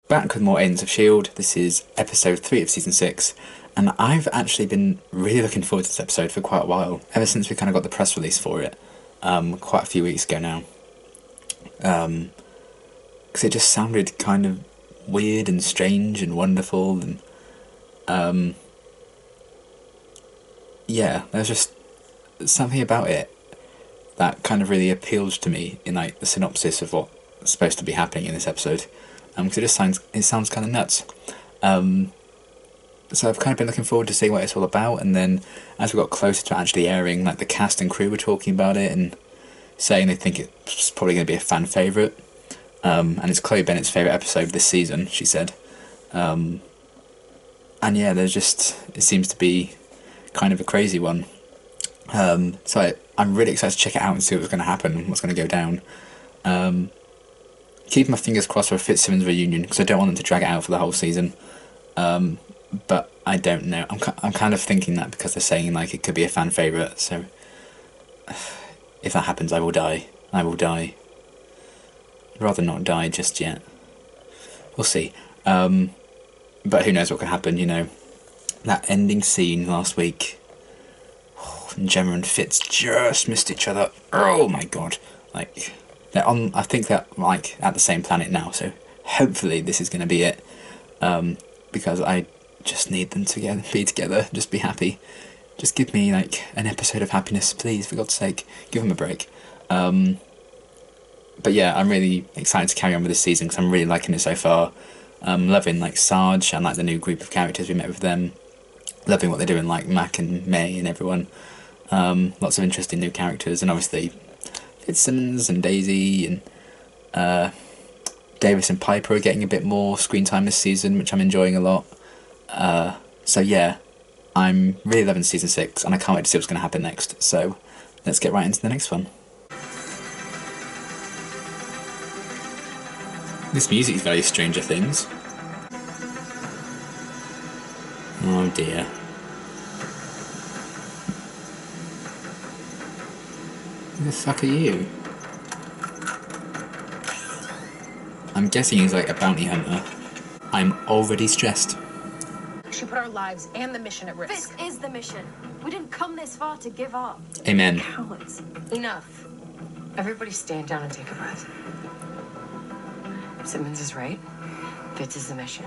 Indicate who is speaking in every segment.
Speaker 1: back with more Agents of S.H.I.E.L.D. This is episode 3 of season 6, and I've actually been really looking forward to this episode for quite a while, ever since we kind of got the press release for it, quite a few weeks ago now. Because it just sounded kind of weird and strange and wonderful, and yeah, there's just something about it that kind of really appealed to me in like the synopsis of what's supposed to be happening in this episode. Because it sounds kind of nuts. So I've kind of been looking forward to seeing what it's all about, and then as we got closer to actually airing, like the cast and crew were talking about it and saying they think it's probably going to be a fan favourite. And it's Chloe Bennett's favourite episode this season, she said. And yeah, it seems to be kind of a crazy one. So I'm really excited to check it out and see what's going to happen, what's going to go down. Keep my fingers crossed for a Fitzsimmons reunion, because I don't want them to drag it out for the whole season. But I don't know. I'm kind of thinking that because they're saying like it could be a fan favourite. So if that happens, I will die. I will die. I'd rather not die just yet. We'll see. But who knows what can happen? You know, that ending scene last week. And Gemma and Fitz just missed each other. Oh my god! Like. They're on. I think they're like at the same planet now, so hopefully this is going to be it. Because I just need them to be together, just be happy. Just give me like an episode of happiness, please, for God's sake. Give them a break. But yeah, I'm really excited to carry on with this season because I'm really liking it so far. Loving like Sarge and like the new group of characters we met with them. Loving what they're doing, like Mac and May and everyone. Lots of interesting new characters, and obviously Fitzsimmons and Daisy and Davis and Piper are getting a bit more screen time this season, which I'm enjoying a lot. So yeah, I'm really loving season 6, and I can't wait to see what's going to happen next. So let's get right into the next one. This music is very Stranger Things. Oh dear. Who the fuck are you? I'm guessing he's like a bounty hunter. I'm already stressed.
Speaker 2: She put our lives and the mission at risk.
Speaker 3: This is the mission. We didn't come this far to give up.
Speaker 1: Amen.
Speaker 2: Cowards. Enough. Everybody stand down and take a breath. Simmons is right. Fitz is the mission.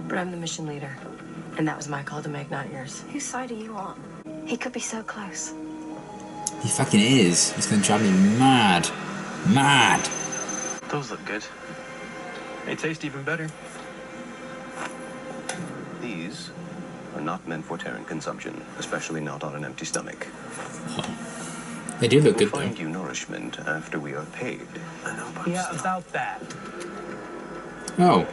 Speaker 2: But I'm the mission leader. And that was my call to make, not yours.
Speaker 3: Whose side are you on? He could be so close.
Speaker 1: He fucking is. He's gonna drive me mad. Mad.
Speaker 4: Those look good. They taste even better.
Speaker 5: These are not meant for Terran consumption, especially not on an empty stomach.
Speaker 1: Oh. They do look good,
Speaker 5: We'll
Speaker 1: though.
Speaker 5: find you nourishment after we are paid.
Speaker 4: I know, but
Speaker 6: Yeah, about that.
Speaker 1: Oh.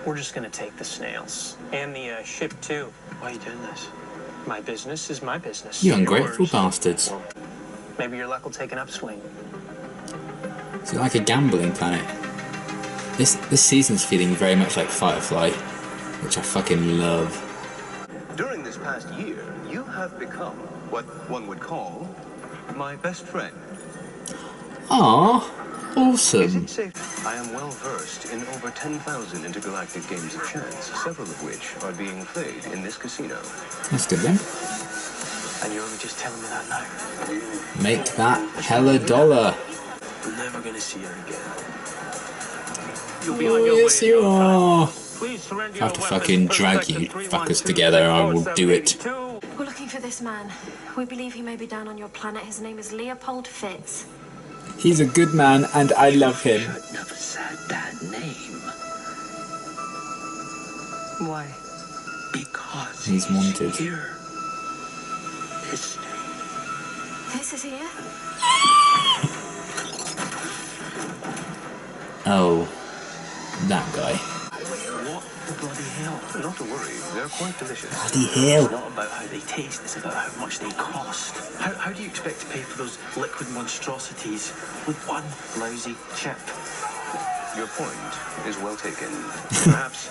Speaker 6: We're just gonna take the snails. And the ship, too.
Speaker 4: why are you doing this?
Speaker 6: My business is my business.
Speaker 1: You ungrateful
Speaker 6: Yours.
Speaker 1: bastards.
Speaker 6: Maybe your luck will take an upswing.
Speaker 1: Is it like a gambling planet? This season's feeling very much like Firefly, which I fucking love.
Speaker 5: During this past year, you have become what one would call my best friend.
Speaker 1: Aww.
Speaker 5: Is
Speaker 1: Awesome.
Speaker 5: it safe? I am well versed in over 10,000 intergalactic games of chance, several of which are being played in this casino.
Speaker 1: That's good then.
Speaker 4: And you're only just telling me that now.
Speaker 1: Make that hella dollar.
Speaker 4: We're never gonna see her again.
Speaker 6: You'll be
Speaker 1: Oh,
Speaker 6: on your
Speaker 1: yes
Speaker 6: way.
Speaker 1: you are.
Speaker 6: Please surrender
Speaker 1: I have to
Speaker 6: your
Speaker 1: fucking
Speaker 6: weapons.
Speaker 1: drag
Speaker 6: Section
Speaker 1: you
Speaker 6: 312,
Speaker 1: fuckers together, I will do it.
Speaker 6: 4782.
Speaker 3: We're looking for this man. We believe he may be down on your planet. His name is Leopold Fitz.
Speaker 1: He's a good man and I love him.
Speaker 4: Shouldn't have said that name.
Speaker 2: Why?
Speaker 4: Because
Speaker 1: He's wanted.
Speaker 4: here. Listening.
Speaker 3: This is here?
Speaker 1: Oh. That guy.
Speaker 4: What the bloody hell?
Speaker 5: Not to worry, they're quite delicious.
Speaker 1: Bloody hell.
Speaker 4: It's not about how they taste, it's about how much they cost. How do you expect to pay for those liquid monstrosities with one lousy chip?
Speaker 5: Your point is well taken. Perhaps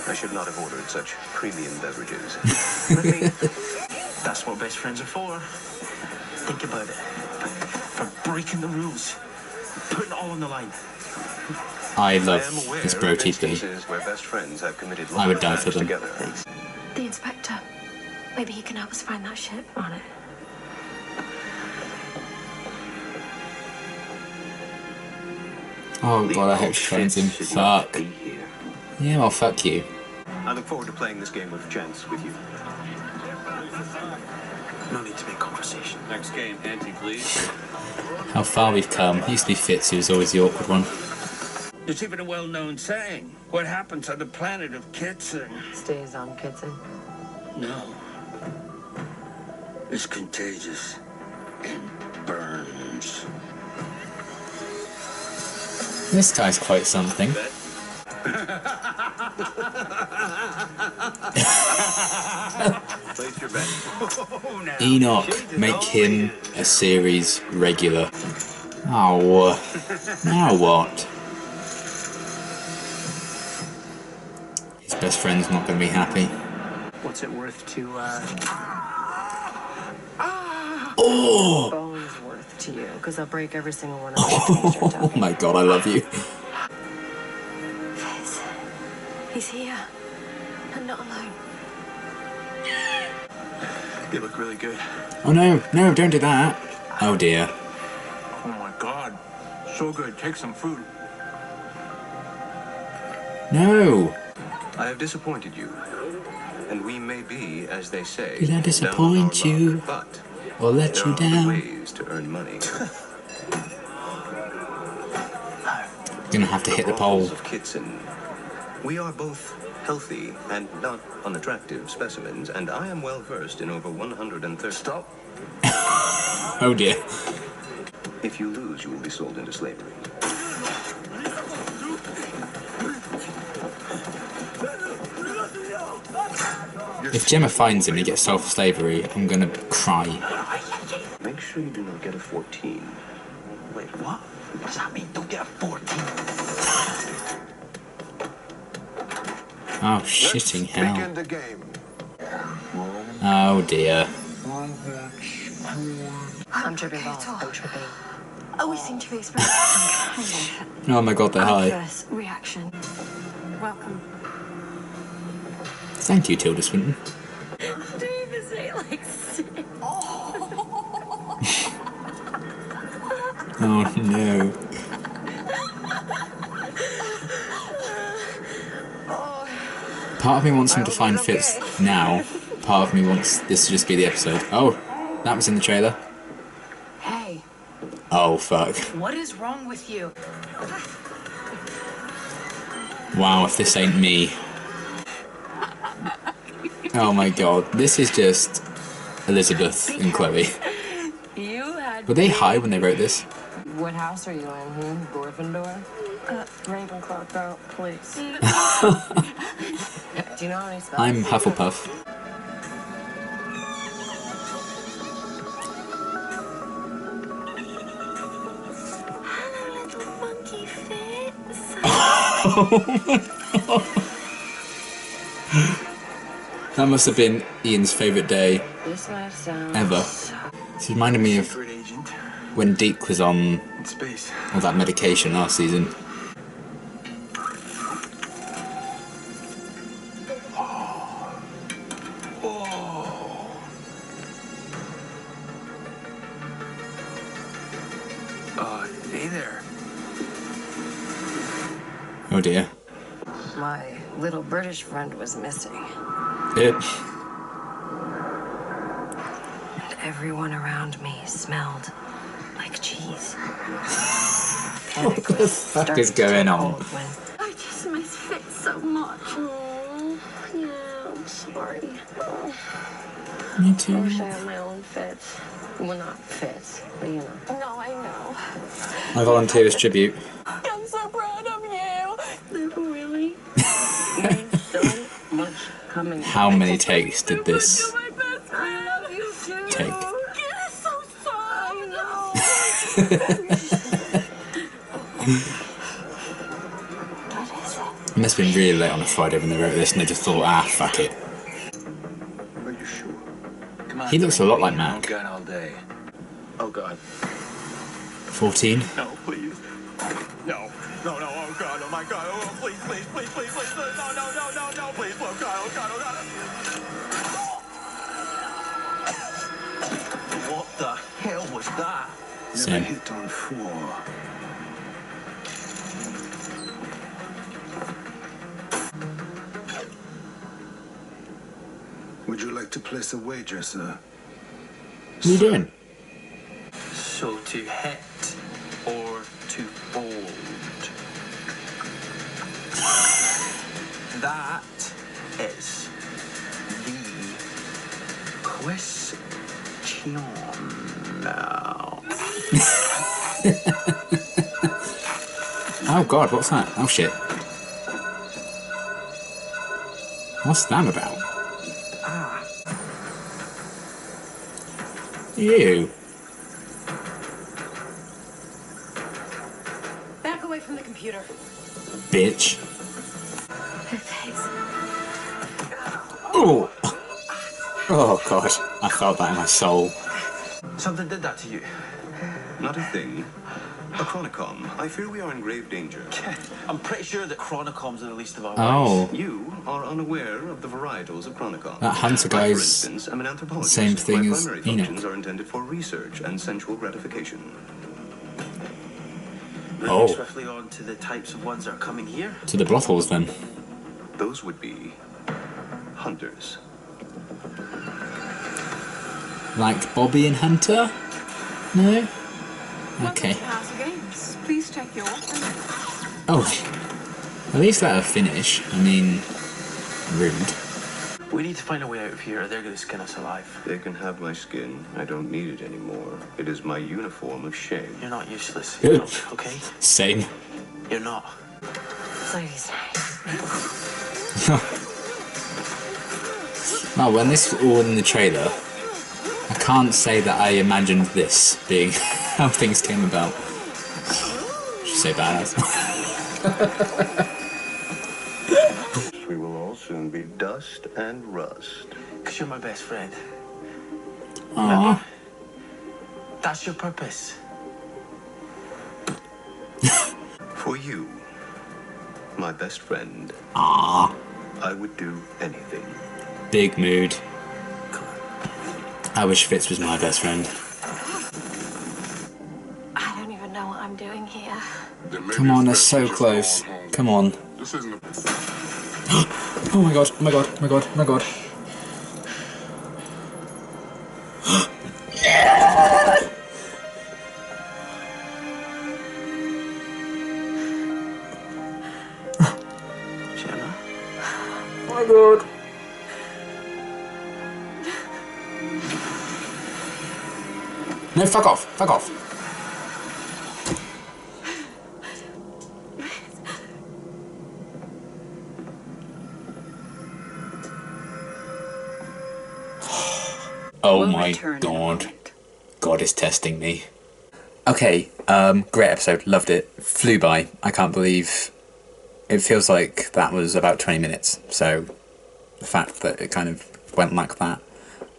Speaker 5: I should not have ordered such premium beverages.
Speaker 4: Let me. That's what best friends are for. Think about it. For breaking the rules. Putting it all on the line.
Speaker 1: I love
Speaker 5: am aware
Speaker 1: this
Speaker 5: of
Speaker 1: bro TP.
Speaker 5: instances where best friends have committed
Speaker 1: I would die
Speaker 5: crimes
Speaker 1: for them.
Speaker 5: together.
Speaker 3: The inspector. Maybe he can help us find that ship. On it.
Speaker 1: Oh god, I hope she finds him.
Speaker 5: Should not
Speaker 1: Fuck.
Speaker 5: be here.
Speaker 1: Yeah, well, fuck you.
Speaker 5: I look forward to playing this game of chance with you.
Speaker 4: No need to make conversation.
Speaker 7: Next game, ante, please.
Speaker 1: How far we've come. It used to be Fitz who was always the awkward one.
Speaker 7: There's even a well-known saying. What happens on the planet of Kitson?
Speaker 2: Stays on, Kitson.
Speaker 7: No. It's contagious and burns.
Speaker 1: This guy's quite something.
Speaker 5: Place your bet.
Speaker 1: Enoch, make him a series regular. Oh, now what? His best friend's not going to be happy.
Speaker 6: What's it worth to,
Speaker 1: Oh!
Speaker 2: Bones worth to you, because I'll break every single one of them.
Speaker 1: Oh my god, I love you.
Speaker 3: Fizz. He's here. And not alone.
Speaker 4: You look really good.
Speaker 1: Oh no, no, don't do that. Oh dear.
Speaker 4: Oh my god. So good. Take some food.
Speaker 1: No!
Speaker 5: I have disappointed you, and we may be, as they say,
Speaker 1: Did I
Speaker 5: down
Speaker 1: disappoint
Speaker 5: on our
Speaker 1: you?
Speaker 5: luck, but
Speaker 1: Or let
Speaker 5: there
Speaker 1: you
Speaker 5: are other
Speaker 1: down?
Speaker 5: ways to earn money.
Speaker 1: Gonna have to hit the pole.
Speaker 5: Of Kitson. We are both healthy and not unattractive specimens, and I am well versed in over 130. Stop.
Speaker 1: Oh dear.
Speaker 5: If you lose, you will be sold into slavery.
Speaker 1: If Gemma finds him and he gets sold for slavery, I'm gonna cry.
Speaker 5: Make sure you do not get a 14.
Speaker 4: Wait, what? What does that mean? Don't get a 14.
Speaker 1: Oh, shitting hell.
Speaker 8: Begin the game.
Speaker 1: Oh dear.
Speaker 2: I'm tripping balls. I'm tripping.
Speaker 3: Oh, we seem to be experiencing
Speaker 1: Oh my god, they're high.
Speaker 3: adverse reaction. Welcome.
Speaker 1: Thank you, Tilda Swinton.
Speaker 3: Don't even say it like sick.
Speaker 1: Oh no. Part of me wants him to find Fitz now. Part of me wants this to just be the episode. Oh, that was in the trailer.
Speaker 2: Hey,
Speaker 1: Oh fuck.
Speaker 2: what is wrong with you?
Speaker 1: Wow, if this ain't me. Oh my god, this is just Elizabeth and Chloe.
Speaker 2: You had.
Speaker 1: Were they high when they wrote this?
Speaker 2: What house are you in? Gryffindor?
Speaker 3: Ravenclaw, girl, please.
Speaker 2: Do you know how many spells?
Speaker 1: I'm Hufflepuff.
Speaker 3: Hello, little monkey Fitz.
Speaker 1: That must have been Ian's favourite day
Speaker 2: This might sound.
Speaker 1: ever. This reminded me of
Speaker 4: Secret agent
Speaker 1: when Deke was on
Speaker 4: in space.
Speaker 1: all that medication last season.
Speaker 4: Hey there.
Speaker 1: Oh dear.
Speaker 2: My little British friend was missing.
Speaker 1: It.
Speaker 2: And everyone around me smelled like cheese.
Speaker 1: What the fuck is going on?
Speaker 3: I just miss Fitz so much. Oh, yeah, I'm sorry.
Speaker 1: Me
Speaker 2: I
Speaker 1: too.
Speaker 2: wish I had my own Fitz. Well, not Fitz, but you know.
Speaker 3: No, I know.
Speaker 1: I volunteer as tribute.
Speaker 3: I'm so proud of you. Really?
Speaker 2: So much coming.
Speaker 1: How many takes did this
Speaker 3: My best friend. I love you too.
Speaker 1: take?
Speaker 3: It is so sad. I know.
Speaker 1: It must have been really late on a Friday when they wrote this and they just thought, ah, fuck it.
Speaker 4: Are you sure? Come on,
Speaker 1: He looks a lot like
Speaker 4: Mac.
Speaker 1: Mac.
Speaker 4: Gun all day. Oh God.
Speaker 1: 14?
Speaker 4: No, please. No. No, no, oh God, oh my God. Oh, please, please, please, please, please. No, no, no, no, no, no, please. Oh, God, oh, God, oh, God. What the hell was that?
Speaker 1: Same.
Speaker 8: Never hit on 4. Would you like to place a wager, sir?
Speaker 1: What are you doing?
Speaker 4: So to hit or to fold? That is the question now.
Speaker 1: Oh god, what's that? Oh shit. What's that about? Ew.
Speaker 2: Back away from the computer.
Speaker 1: Bitch.
Speaker 2: Her face.
Speaker 1: Oh! Oh god, I felt that in my soul.
Speaker 4: Something did that to you.
Speaker 5: Not a thing. A chronicom. I fear we are in grave danger.
Speaker 4: I'm pretty sure that Chronicom's are the least of our
Speaker 1: Oh.
Speaker 4: worries.
Speaker 5: You are unaware of the varietals of chronicom.
Speaker 1: That hunter
Speaker 5: For
Speaker 1: guy's
Speaker 5: instance, I'm an anthropologist.
Speaker 1: same thing
Speaker 5: My
Speaker 1: as
Speaker 5: primary
Speaker 1: Enoch.
Speaker 5: functions are intended for research and sensual gratification.
Speaker 4: Moving
Speaker 1: Oh.
Speaker 4: swiftly on to the types of ones that are coming here.
Speaker 1: To the brothels then.
Speaker 5: Those would be hunters.
Speaker 3: Like Bobby and Hunter? No? Okay.
Speaker 9: House of Games. Please check your weapon.
Speaker 3: Oh, at least let her finish. I mean, rude.
Speaker 4: We need to find a way out of here or they're going to skin us alive.
Speaker 5: They can have my skin. I don't need it anymore. It is my uniform of shame.
Speaker 4: You're not useless,
Speaker 3: Good.
Speaker 4: okay?
Speaker 3: Same.
Speaker 4: You're not.
Speaker 2: Ladies' night.
Speaker 3: Oh, when this was all in the trailer, I can't say that I imagined this being how things came about. Should say badass.
Speaker 5: We will all soon be dust and rust.
Speaker 4: Because you're my best friend.
Speaker 3: Aww.
Speaker 4: That's your purpose.
Speaker 5: For you, my best friend,
Speaker 3: Aww.
Speaker 5: I would do anything.
Speaker 3: Big mood.
Speaker 4: Come on.
Speaker 3: I wish Fitz was my best friend.
Speaker 2: I don't even know what I'm doing here.
Speaker 3: Come on, they're so close. Come on.
Speaker 8: This isn't a...
Speaker 3: Oh my god, oh my god, oh my god, oh my god.
Speaker 4: Gemma?
Speaker 3: Oh my god. No, fuck off, fuck off. Oh
Speaker 9: We'll
Speaker 3: my
Speaker 9: return in a
Speaker 3: god.
Speaker 9: moment.
Speaker 1: God is testing me.
Speaker 3: Okay, great episode, loved it. Flew by. I can't believe it feels like that was about 20 minutes. So the fact that it kind of went like that.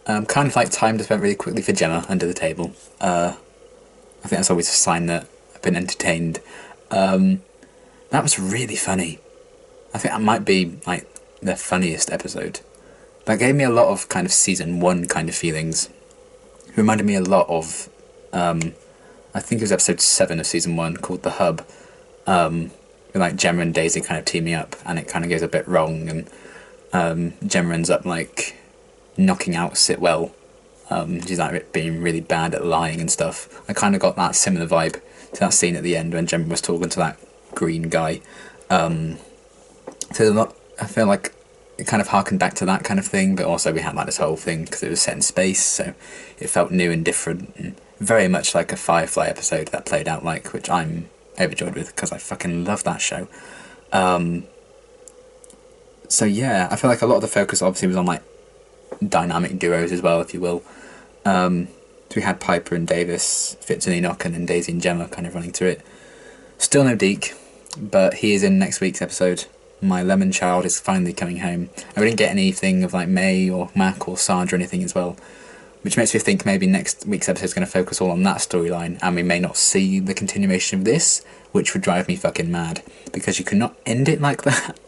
Speaker 3: Kind of like time just went really quickly for Gemma under the table. I think that's always a sign that I've been entertained. That was really funny. I think that might be like the funniest episode. That gave me a lot of kind of season 1 kind of feelings. It reminded me a lot of I think it was episode 7 of season 1 called The Hub. With like Gemma and Daisy kind of teaming up and it kind of goes a bit wrong and Gemma ends up like knocking out Sitwell. She's like being really bad at lying and stuff. I kind of got that similar vibe to that scene at the end when Gemma was talking to that green guy. So there's a lot, I feel like it kind of harkened back to that kind of thing, but also we had like this whole thing because it was set in space, so it felt new and different, and very much like a Firefly episode that played out like, which I'm overjoyed with because I fucking love that show. So yeah, I feel like a lot of the focus obviously was on like dynamic duos as well, if you will. So we had Piper and Davis, Fitz and Enoch, and then Daisy and Gemma kind of running through it. Still no Deke, but he is in next week's episode. My lemon child is finally coming home. I didn't get anything of like May or Mac or Sarge or anything as well. which makes me think maybe next week's episode is going to focus all on that storyline, and we may not see the continuation of this, which would drive me fucking mad, because you cannot end it like that.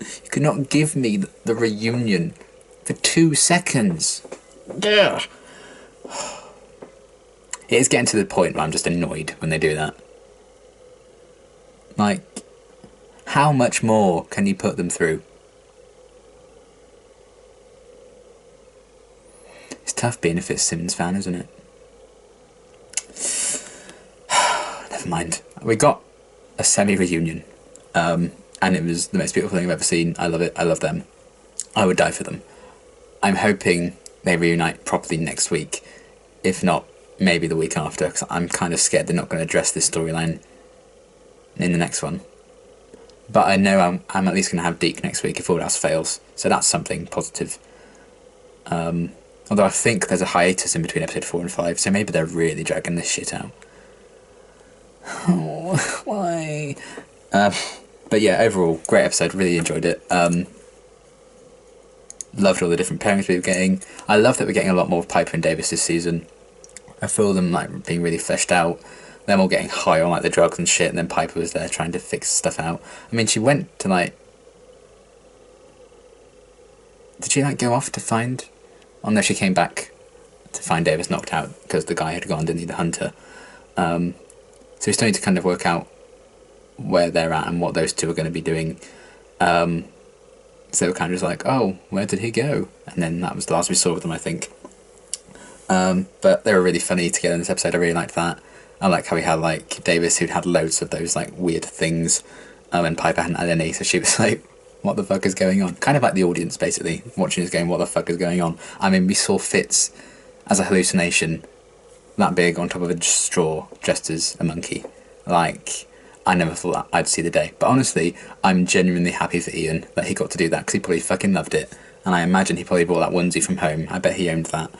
Speaker 3: You could not give me the reunion for 2 seconds. Yeah. It is getting to the point where I'm just annoyed when they do that. Like, how much more can you put them through? It's tough being a Fitzsimmons fan, isn't it? Never mind. We got a semi-reunion. And it was the most beautiful thing I've ever seen. I love it. I love them. I would die for them. I'm hoping they reunite properly next week. If not, maybe the week after, because I'm kind of scared they're not going to address this storyline in the next one. But I know I'm at least going to have Deke next week if all else fails. So that's something positive. Although I think there's a hiatus in between episode 4 and 5, so maybe they're really dragging this shit out. Oh, why? But yeah, overall, great episode, really enjoyed it. Loved all the different pairings we were getting. I love that we're getting a lot more of Piper and Davis this season. I feel them like being really fleshed out. Them all getting high on like the drugs and shit, and then Piper was there trying to fix stuff out. I mean, she went to like... Did she like go off to find... Oh no, she came back to find Davis knocked out because the guy had gone, didn't he, the hunter. So we still need to kind of work out where they're at and what those two are going to be doing. So we're kind of just like, oh, where did he go? And then that was the last we saw of them, I think. But they were really funny together in this episode. I really liked that. I like how we had like Davis, who'd had loads of those like weird things, and Piper hadn't had any, so she was like, what the fuck is going on? Kind of like the audience, basically, watching this going, what the fuck is going on? I mean, we saw Fitz as a hallucination, that big on top of a straw, dressed as a monkey. Like, I never thought I'd see the day. But honestly, I'm genuinely happy for Ian that he got to do that, because he probably fucking loved it. And I imagine he probably bought that onesie from home. I bet he owned that.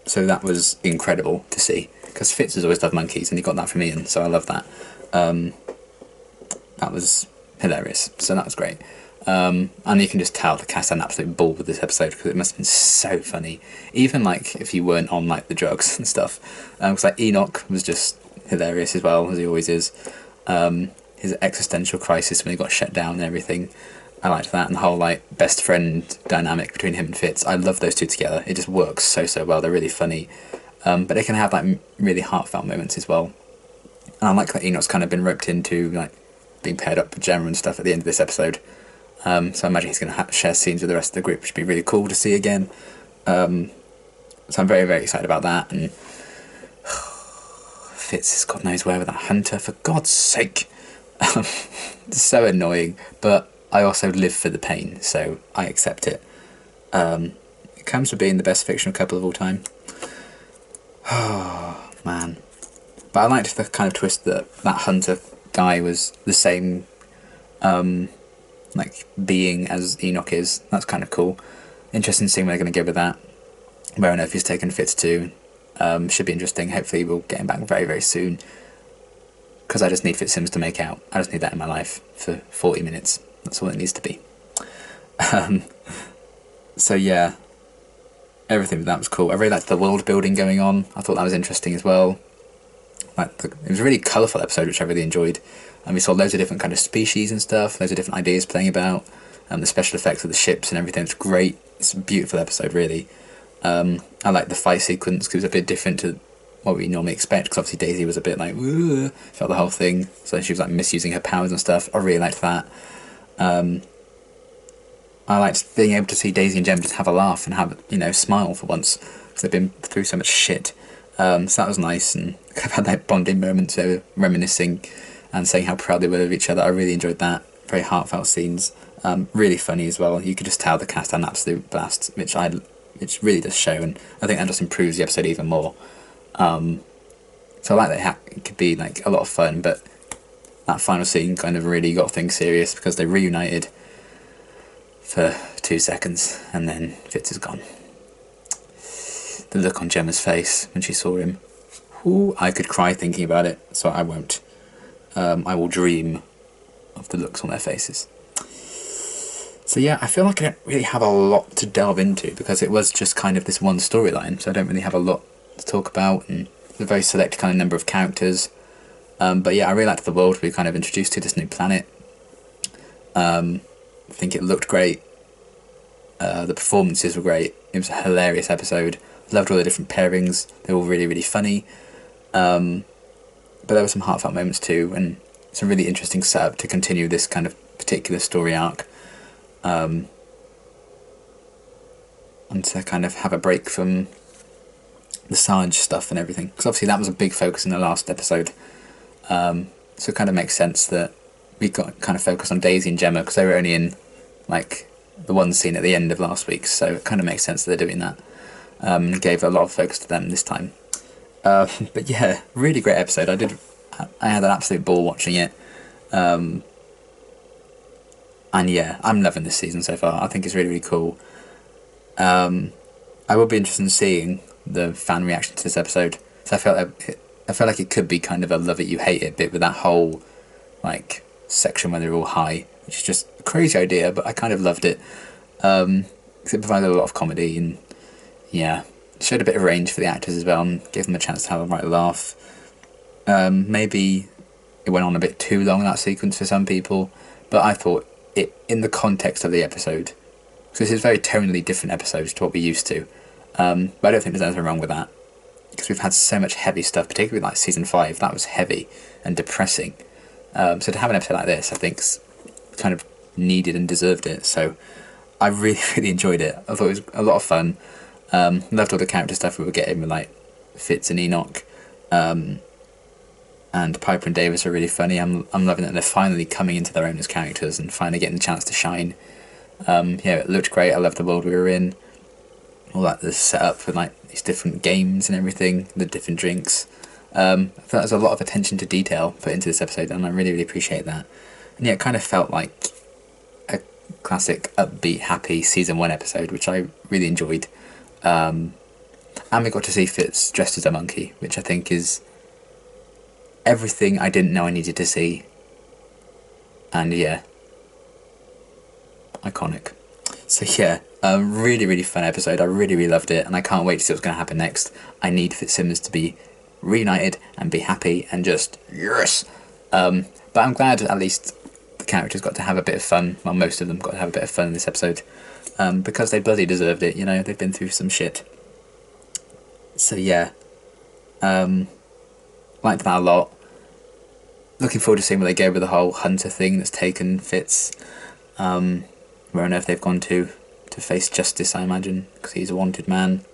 Speaker 3: So that was incredible to see, because Fitz has always loved monkeys, and he got that from Ian, so I love that. That was hilarious, so that was great. And you can just tell the cast had an absolute ball with this episode, because it must have been so funny, even like if you weren't on like the drugs and stuff. Because like Enoch was just hilarious as well, as he always is. His existential crisis when he got shut down and everything, I liked that, and the whole like best friend dynamic between him and Fitz. I love those two together. It just works so well. They're really funny, but they can have like really heartfelt moments as well. And I like that Enoch's kind of been roped into like being paired up with Gemma and stuff at the end of this episode. So I imagine he's going to share scenes with the rest of the group, which would be really cool to see again. So I'm very excited about that. And Fitz is God knows where with that hunter, for God's sake. It's so annoying, but I also live for the pain, so I accept it. It comes from being the best fictional couple of all time. Oh, man. But I liked the kind of twist that that hunter guy was the same like being as Enoch is. That's kind of cool. Interesting seeing where they're going to go with that. Where on earth he's taken Fitz to. Should be interesting. Hopefully we'll get him back very soon. Because I just need Fitzsimmons to make out. I just need that in my life for 40 minutes. That's all it needs to be. So yeah, everything with that was cool. I really liked the world building going on. I thought that was interesting as well. It was a really colourful episode, which I really enjoyed. And we saw loads of different kind of species and stuff, loads of different ideas playing about. The special effects of the ships and everything, it's great. It's a beautiful episode, really. I like the fight sequence, because it was a bit different to what we normally expect, because obviously Daisy was a bit like, woo, felt the whole thing. So she was like misusing her powers and stuff. I really liked that. I liked being able to see Daisy and Jem just have a laugh and have, smile for once, because they've been through so much shit. So that was nice, and I've had that bonding moment, so reminiscing and saying how proud they were of each other. I really enjoyed that. Very heartfelt scenes. Really funny as well. You could just tell the cast had an absolute blast, which really does show, and I think that just improves the episode even more. So I like that it could be like a lot of fun, but that final scene kind of really got things serious, because they reunited for 2 seconds and then Fitz is gone. The look on Gemma's face when she saw him, ooh, I could cry thinking about it, so I won't. I will dream of the looks on their faces. So yeah, I feel like I don't really have a lot to delve into because it was just kind of this one storyline, so I don't really have a lot to talk about, and a very select kind of number of characters. But yeah, I really liked the world we were kind of introduced to, this new planet. I think it looked great. The performances were great. It was a hilarious episode. Loved all the different pairings. They were all really, really funny. But there were some heartfelt moments too, and some really interesting setup to continue this kind of particular story arc. And to kind of have a break from the Sarge stuff and everything. Because obviously that was a big focus in the last episode. So it kind of makes sense that we got kind of focused on Daisy and Gemma because they were only in like the one scene at the end of last week, so it kind of makes sense that they're doing that. Gave a lot of focus to them this time. But yeah, really great episode. I had an absolute ball watching it. And yeah, I'm loving this season so far. I think it's really, really cool. I will be interested in seeing the fan reaction to this episode. So I felt like it could be kind of a love it, you hate it bit with that whole like section where they're all high, which is just a crazy idea, but I kind of loved it. 'Cause it provided a lot of comedy and yeah, showed a bit of range for the actors as well and gave them a chance to have a right laugh. Maybe it went on a bit too long, that sequence, for some people, but I thought it, in the context of the episode, so this is a very tonally different episode to what we're used to, but I don't think there's anything wrong with that, because we've had so much heavy stuff, particularly like season 5, that was heavy and depressing. So to have an episode like this, I think's kind of needed and deserved it, so I really, really enjoyed it. I thought it was a lot of fun. Loved all the character stuff we were getting with like Fitz and Enoch, and Piper and Davis are really funny. I'm loving that they're finally coming into their own as characters and finally getting the chance to shine. Yeah, it looked great. I loved the world we were in. All that the setup with like these different games and everything, the different drinks. I thought there was a lot of attention to detail put into this episode, and I really, really appreciate that. And yeah, it kind of felt like a classic, upbeat, happy season 1 episode, which I really enjoyed. And we got to see Fitz dressed as a monkey, which I think is everything I didn't know I needed to see. And yeah, iconic. So yeah, a really, really fun episode. I really, really loved it, and I can't wait to see what's going to happen next. I need Fitzsimmons to be reunited and be happy and just yes. But I'm glad at least the characters got to have a bit of fun. Well, most of them got to have a bit of fun in this episode, because they bloody deserved it. You know, they've been through some shit. So yeah, liked that a lot. Looking forward to seeing where they go with the whole Hunter thing that's taken Fitz. Where on earth they've gone to face justice, I imagine, because he's a wanted man.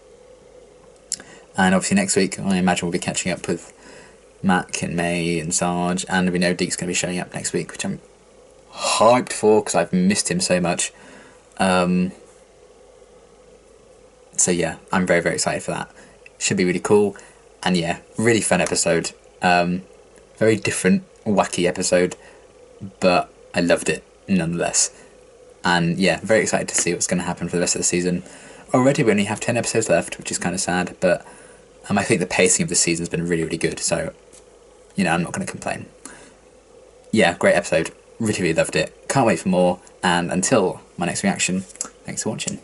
Speaker 3: And obviously next week, I imagine we'll be catching up with Mac and May and Sarge, and we know Deke's going to be showing up next week, which I'm hyped for because I've missed him so much. So yeah, I'm very, very excited for that. Should be really cool, and yeah, really fun episode. Very different, wacky episode, but I loved it nonetheless. And yeah, very excited to see what's going to happen for the rest of the season. Already we only have 10 episodes left, which is kind of sad, but I think the pacing of the season has been really, really good, so you know, I'm not going to complain. Yeah, great episode. Really, really loved it. Can't wait for more, and until my next reaction, thanks for watching.